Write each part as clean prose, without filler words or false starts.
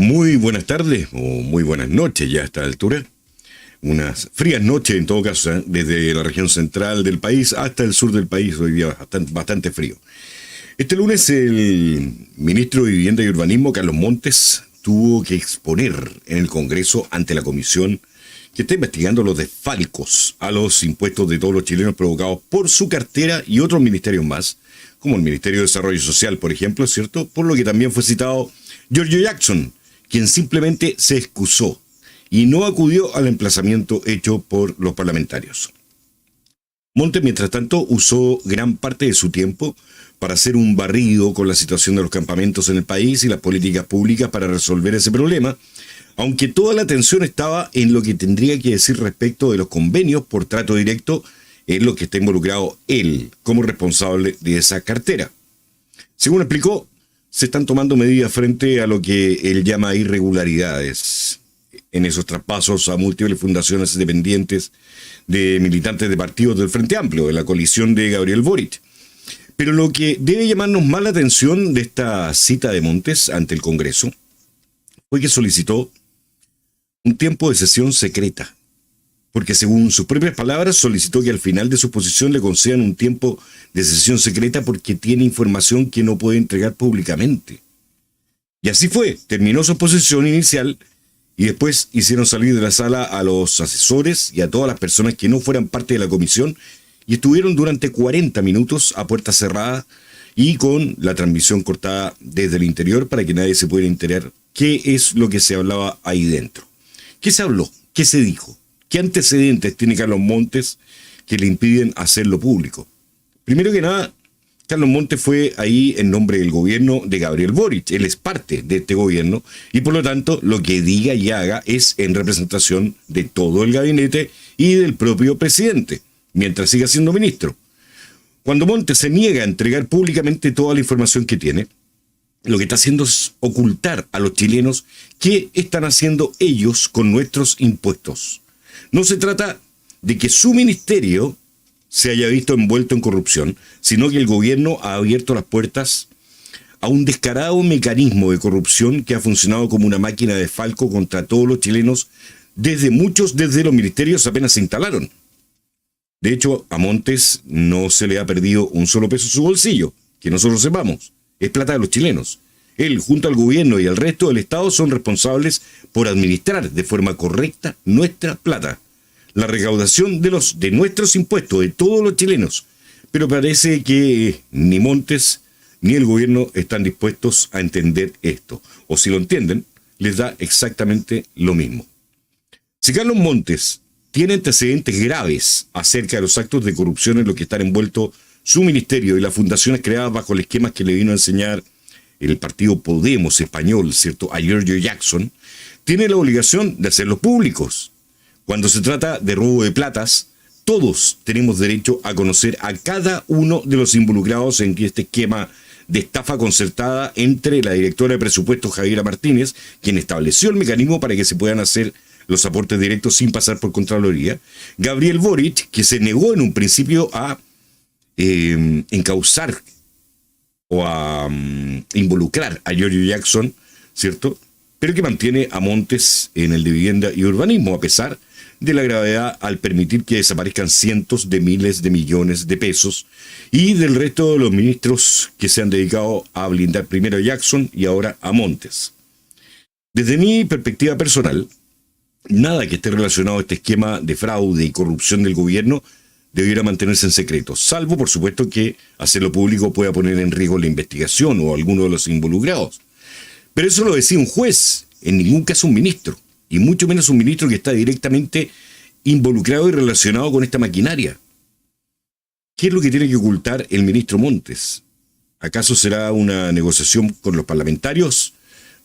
Muy buenas tardes o muy buenas noches ya a esta altura. Unas frías noches en todo caso, desde la región central del país hasta el sur del país, hoy día bastante frío. Este lunes el ministro de Vivienda y Urbanismo, Carlos Montes, tuvo que exponer en el Congreso ante la comisión que está investigando los desfalcos a los impuestos de todos los chilenos provocados por su cartera y otros ministerios más, como el Ministerio de Desarrollo Social, por ejemplo, ¿cierto? Por lo que también fue citado Giorgio Jackson, quien simplemente se excusó y no acudió al emplazamiento hecho por los parlamentarios. Montes, mientras tanto, usó gran parte de su tiempo para hacer un barrido con la situación de los campamentos en el país y las políticas públicas para resolver ese problema, aunque toda la atención estaba en lo que tendría que decir respecto de los convenios por trato directo en lo que está involucrado él como responsable de esa cartera. Según explicó, se están tomando medidas frente a lo que él llama irregularidades en esos traspasos a múltiples fundaciones dependientes de militantes de partidos del Frente Amplio, de la coalición de Gabriel Boric. Pero lo que debe llamarnos más la atención de esta cita de Montes ante el Congreso fue que solicitó un tiempo de sesión secreta, porque según sus propias palabras solicitó que al final de su exposición le concedan un tiempo de sesión secreta porque tiene información que no puede entregar públicamente. Y así fue, terminó su exposición inicial y después hicieron salir de la sala a los asesores y a todas las personas que no fueran parte de la comisión y estuvieron durante 40 minutos a puerta cerrada y con la transmisión cortada desde el interior para que nadie se pudiera enterar qué es lo que se hablaba ahí dentro. ¿Qué se habló? ¿Qué se dijo? ¿Qué antecedentes tiene Carlos Montes que le impiden hacerlo público? Primero que nada, Carlos Montes fue ahí en nombre del gobierno de Gabriel Boric. Él es parte de este gobierno y por lo tanto lo que diga y haga es en representación de todo el gabinete y del propio presidente, mientras siga siendo ministro. Cuando Montes se niega a entregar públicamente toda la información que tiene, lo que está haciendo es ocultar a los chilenos qué están haciendo ellos con nuestros impuestos. No se trata de que su ministerio se haya visto envuelto en corrupción, sino que el gobierno ha abierto las puertas a un descarado mecanismo de corrupción que ha funcionado como una máquina de desfalco contra todos los chilenos desde los ministerios apenas se instalaron. De hecho, a Montes no se le ha perdido un solo peso en su bolsillo, que nosotros sepamos. Es plata de los chilenos. Él, junto al gobierno y al resto del Estado, son responsables por administrar de forma correcta nuestra plata. La recaudación de nuestros impuestos, de todos los chilenos. Pero parece que ni Montes ni el gobierno están dispuestos a entender esto. O si lo entienden, les da exactamente lo mismo. Si Carlos Montes tiene antecedentes graves acerca de los actos de corrupción en los que están envueltos su ministerio y las fundaciones creadas bajo el esquema que le vino a enseñar el partido Podemos español, ¿cierto?, a Giorgio Jackson, tiene la obligación de hacerlos públicos. Cuando se trata de robo de platas, todos tenemos derecho a conocer a cada uno de los involucrados en este esquema de estafa concertada entre la directora de presupuestos Javiera Martínez, quien estableció el mecanismo para que se puedan hacer los aportes directos sin pasar por Contraloría, Gabriel Boric, que se negó en un principio a encauzar o a involucrar a Giorgio Jackson, ¿cierto? Pero que mantiene a Montes en el de Vivienda y Urbanismo, a pesar de la gravedad al permitir que desaparezcan cientos de miles de millones de pesos y del resto de los ministros que se han dedicado a blindar primero a Jackson y ahora a Montes. Desde mi perspectiva personal, nada que esté relacionado a este esquema de fraude y corrupción del gobierno debiera mantenerse en secreto, salvo, por supuesto, que hacerlo público pueda poner en riesgo la investigación o alguno de los involucrados. Pero eso lo decía un juez, en ningún caso un ministro, y mucho menos un ministro que está directamente involucrado y relacionado con esta maquinaria. ¿Qué es lo que tiene que ocultar el ministro Montes? ¿Acaso será una negociación con los parlamentarios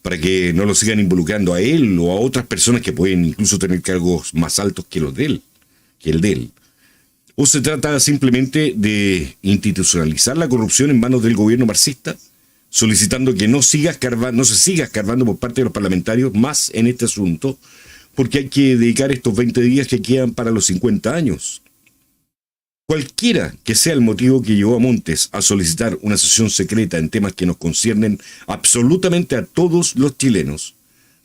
para que no lo sigan involucrando a él o a otras personas que pueden incluso tener cargos más altos que el de él? ¿O se trata simplemente de institucionalizar la corrupción en manos del gobierno marxista, solicitando que no se siga escarbando por parte de los parlamentarios más en este asunto, porque hay que dedicar estos 20 días que quedan para los 50 años? Cualquiera que sea el motivo que llevó a Montes a solicitar una sesión secreta en temas que nos conciernen absolutamente a todos los chilenos,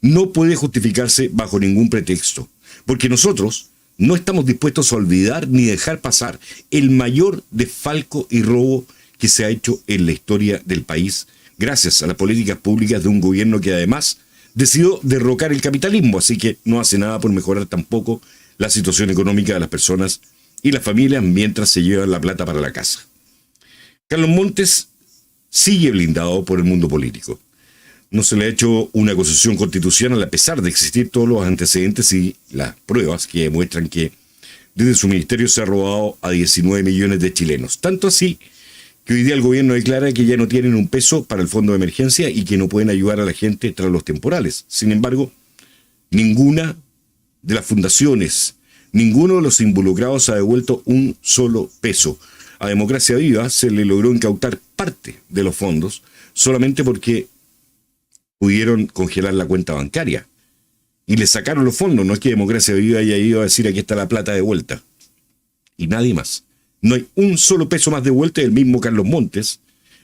no puede justificarse bajo ningún pretexto, porque nosotros no estamos dispuestos a olvidar ni dejar pasar el mayor desfalco y robo que se ha hecho en la historia del país, gracias a las políticas públicas de un gobierno que además decidió derrocar el capitalismo, así que no hace nada por mejorar tampoco la situación económica de las personas y las familias mientras se llevan la plata para la casa. Carlos Montes sigue blindado por el mundo político. No se le ha hecho una acusación constitucional a pesar de existir todos los antecedentes y las pruebas que demuestran que desde su ministerio se ha robado a 19 millones de chilenos. Tanto así que hoy día el gobierno declara que ya no tienen un peso para el fondo de emergencia y que no pueden ayudar a la gente tras los temporales. Sin embargo, ninguna de las fundaciones, ninguno de los involucrados ha devuelto un solo peso. A Democracia Viva se le logró incautar parte de los fondos solamente porque pudieron congelar la cuenta bancaria y le sacaron los fondos. No es que Democracia Viva haya ido a decir aquí está la plata de vuelta. Y nadie más. No hay un solo peso más de vuelta. El mismo Carlos Montes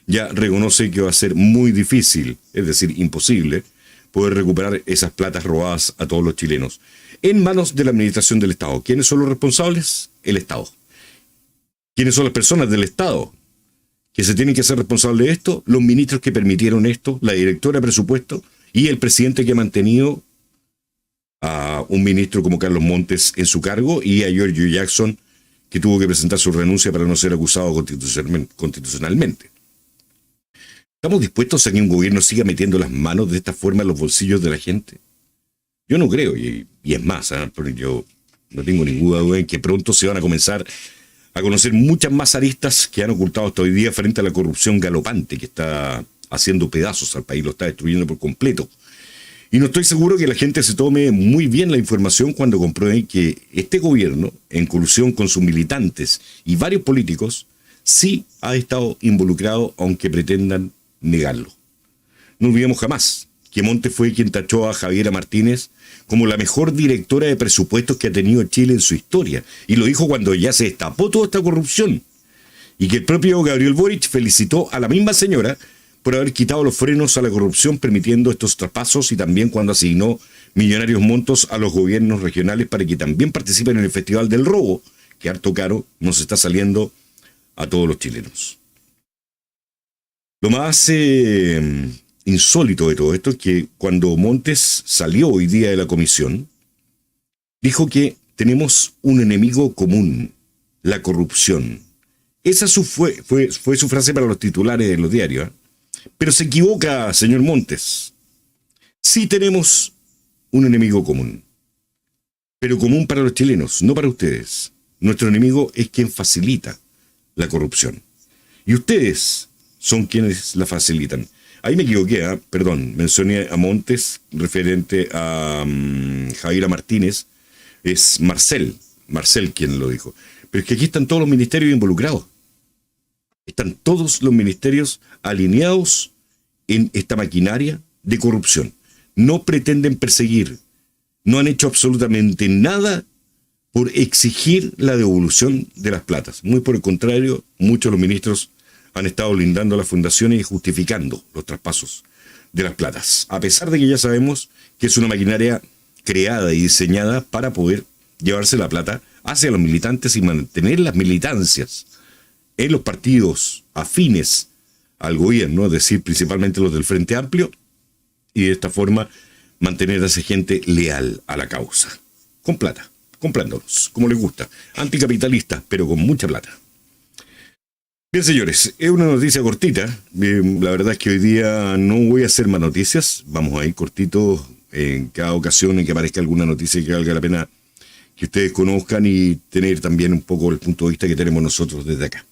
ya reconoce que va a ser muy difícil, es decir, imposible, poder recuperar esas platas robadas a todos los chilenos. En manos de la administración del Estado. ¿Quiénes son los responsables? El Estado. ¿Quiénes son las personas del Estado que se tienen que hacer responsables de esto? Los ministros que permitieron esto, la directora de presupuesto y el presidente que ha mantenido a un ministro como Carlos Montes en su cargo y a Giorgio Jackson, que tuvo que presentar su renuncia para no ser acusado constitucionalmente. ¿Estamos dispuestos a que un gobierno siga metiendo las manos de esta forma en los bolsillos de la gente? Yo no creo, y es más, yo no tengo ninguna duda en que pronto se van a comenzar a conocer muchas más aristas que han ocultado hasta hoy día frente a la corrupción galopante que está haciendo pedazos al país, lo está destruyendo por completo. Y no estoy seguro que la gente se tome muy bien la información cuando comprueben que este gobierno, en colusión con sus militantes y varios políticos, sí ha estado involucrado, aunque pretendan negarlo. No olvidemos jamás que Montes fue quien tachó a Javiera Martínez como la mejor directora de presupuestos que ha tenido Chile en su historia. Y lo dijo cuando ya se destapó toda esta corrupción. Y que el propio Gabriel Boric felicitó a la misma señora por haber quitado los frenos a la corrupción, permitiendo estos traspasos, y también cuando asignó millonarios montos a los gobiernos regionales para que también participen en el Festival del Robo, que harto caro nos está saliendo a todos los chilenos. Lo más insólito de todo esto es que cuando Montes salió hoy día de la comisión, dijo que tenemos un enemigo común, la corrupción. Esa fue su frase para los titulares de los diarios. Pero se equivoca, señor Montes. Sí tenemos un enemigo común, pero común para los chilenos, no para ustedes. Nuestro enemigo es quien facilita la corrupción. Y ustedes son quienes la facilitan. Ahí me equivoqué, perdón, mencioné a Montes referente a Javiera Martínez. Es Marcel quien lo dijo. Pero es que aquí están todos los ministerios involucrados. Están todos los ministerios alineados en esta maquinaria de corrupción. No pretenden perseguir, no han hecho absolutamente nada por exigir la devolución de las platas. Muy por el contrario, muchos de los ministros han estado blindando las fundaciones y justificando los traspasos de las platas, a pesar de que ya sabemos que es una maquinaria creada y diseñada para poder llevarse la plata hacia los militantes y mantener las militancias en los partidos afines al gobierno, es decir, principalmente los del Frente Amplio, y de esta forma mantener a esa gente leal a la causa, con plata, comprándolos, como les gusta, anticapitalistas, pero con mucha plata. Bien, señores, es una noticia cortita. La verdad es que hoy día no voy a hacer más noticias. Vamos a ir cortitos en cada ocasión en que aparezca alguna noticia que valga la pena que ustedes conozcan y tener también un poco el punto de vista que tenemos nosotros desde acá.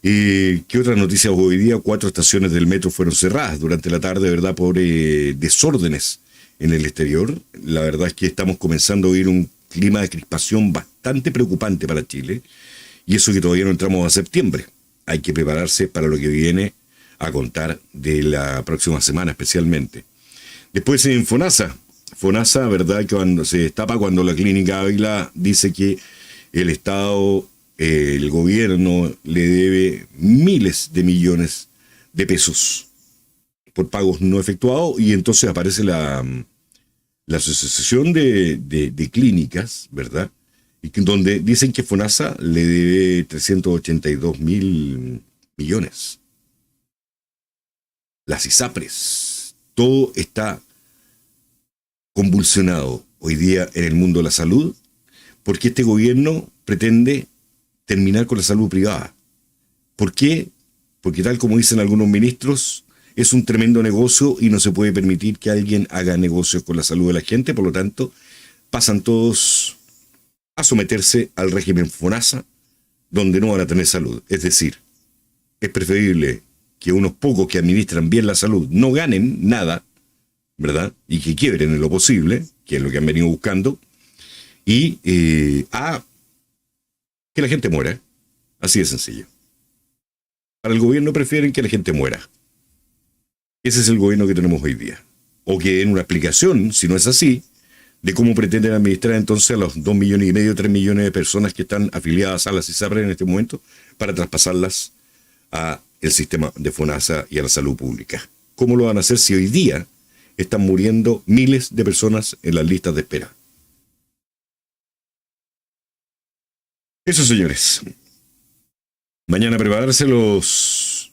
¿Qué otras noticias hoy día? 4 estaciones del metro fueron cerradas durante la tarde, ¿verdad? Por desórdenes en el exterior. La verdad es que estamos comenzando a oír un clima de crispación bastante preocupante para Chile. Y eso que todavía no entramos a septiembre. Hay que prepararse para lo que viene a contar de la próxima semana especialmente. Después en FONASA, ¿verdad? Que cuando se destapa cuando la Clínica Ávila dice que el Estado, el gobierno le debe miles de millones de pesos por pagos no efectuados, y entonces aparece la la Asociación de Clínicas, ¿verdad? Y donde dicen que FONASA le debe 382.000 millones. Las ISAPRES, todo está convulsionado hoy día en el mundo de la salud, porque este gobierno pretende terminar con la salud privada. ¿Por qué? Porque tal como dicen algunos ministros, es un tremendo negocio y no se puede permitir que alguien haga negocios con la salud de la gente, por lo tanto, pasan todos a someterse al régimen FONASA, donde no van a tener salud. Es decir, es preferible que unos pocos que administran bien la salud no ganen nada, ¿verdad? Y que quiebren en lo posible, que es lo que han venido buscando, y a que la gente muera. Así de sencillo. Para el gobierno prefieren que la gente muera. Ese es el gobierno que tenemos hoy día. O que den una explicación, si no es así, de cómo pretenden administrar entonces a los 2,5 millones, 3 millones de personas que están afiliadas a las ISAPRES en este momento, para traspasarlas a el sistema de FONASA y a la salud pública. ¿Cómo lo van a hacer si hoy día están muriendo miles de personas en las listas de espera? Eso, señores. Mañana prepararse los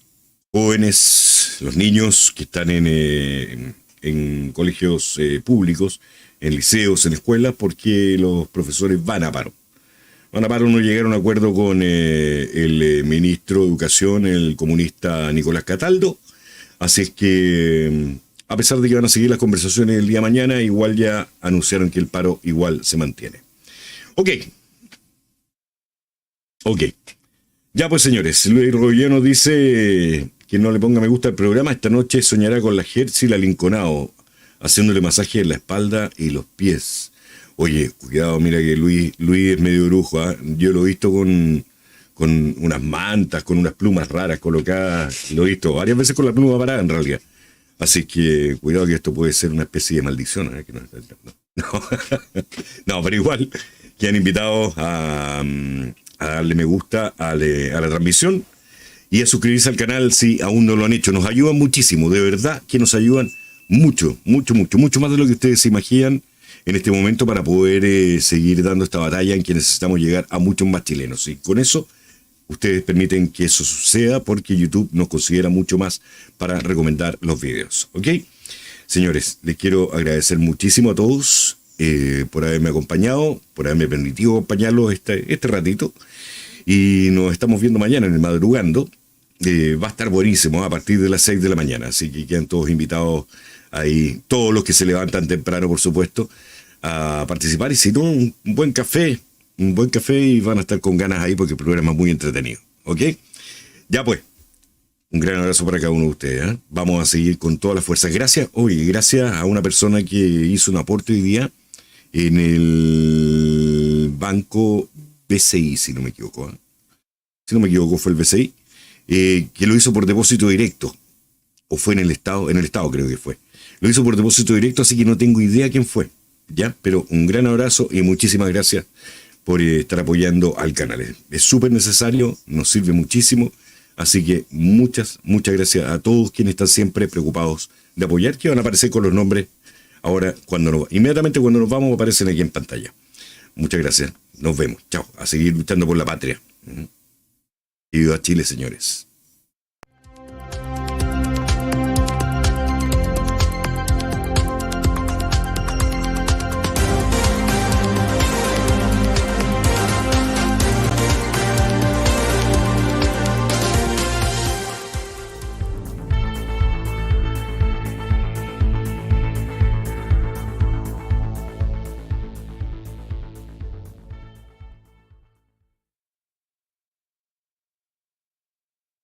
jóvenes, los niños que están en colegios públicos, en liceos, en escuelas, porque los profesores van a paro. Van a paro, no llegaron a un acuerdo con el ministro de Educación, el comunista Nicolás Cataldo. Así es que, a pesar de que van a seguir las conversaciones el día de mañana, igual ya anunciaron que el paro igual se mantiene. Ok. Ya pues, señores, Luis Rollano dice que no le ponga me gusta al programa. Esta noche soñará con la Hertz y la Linconao, haciéndole masaje en la espalda y los pies. Oye, cuidado, mira que Luis es medio brujo, ¿eh? Yo lo he visto con unas mantas, con unas plumas raras colocadas. Lo he visto varias veces con la pluma parada, en realidad. Así que cuidado, que esto puede ser una especie de maldición, ¿eh? No, pero igual, que han invitado a darle me gusta a la transmisión y a suscribirse al canal si aún no lo han hecho. Nos ayudan muchísimo, de verdad que nos ayudan mucho más de lo que ustedes se imaginan en este momento, para poder seguir dando esta batalla en que necesitamos llegar a muchos más chilenos. Y con eso ustedes permiten que eso suceda, porque YouTube nos considera mucho más para recomendar los videos. ¿Ok? Señores, les quiero agradecer muchísimo a todos por haberme acompañado, por haberme permitido acompañarlos este ratito. Y nos estamos viendo mañana en el Madrugando. Va a estar buenísimo a partir de las 6 de la mañana. Así que quedan todos invitados ahí, todos los que se levantan temprano, por supuesto, a participar. Y si no, un buen café y van a estar con ganas ahí, porque el programa es muy entretenido. ¿Ok? Ya pues, un gran abrazo para cada uno de ustedes, ¿eh? Vamos a seguir con todas las fuerzas. Gracias a una persona que hizo un aporte hoy día en el banco BCI, si no me equivoco, ¿eh? Si no me equivoco, fue el BCI, que lo hizo por depósito directo, o fue en el Estado creo que fue. Lo hizo por depósito directo, así que no tengo idea quién fue, ¿ya? Pero un gran abrazo y muchísimas gracias por estar apoyando al canal. Es súper necesario, nos sirve muchísimo, así que muchas gracias a todos quienes están siempre preocupados de apoyar, que van a aparecer con los nombres ahora, inmediatamente cuando nos vamos, aparecen aquí en pantalla. Muchas gracias, nos vemos, chao, a seguir luchando por la patria. Y viva Chile, señores.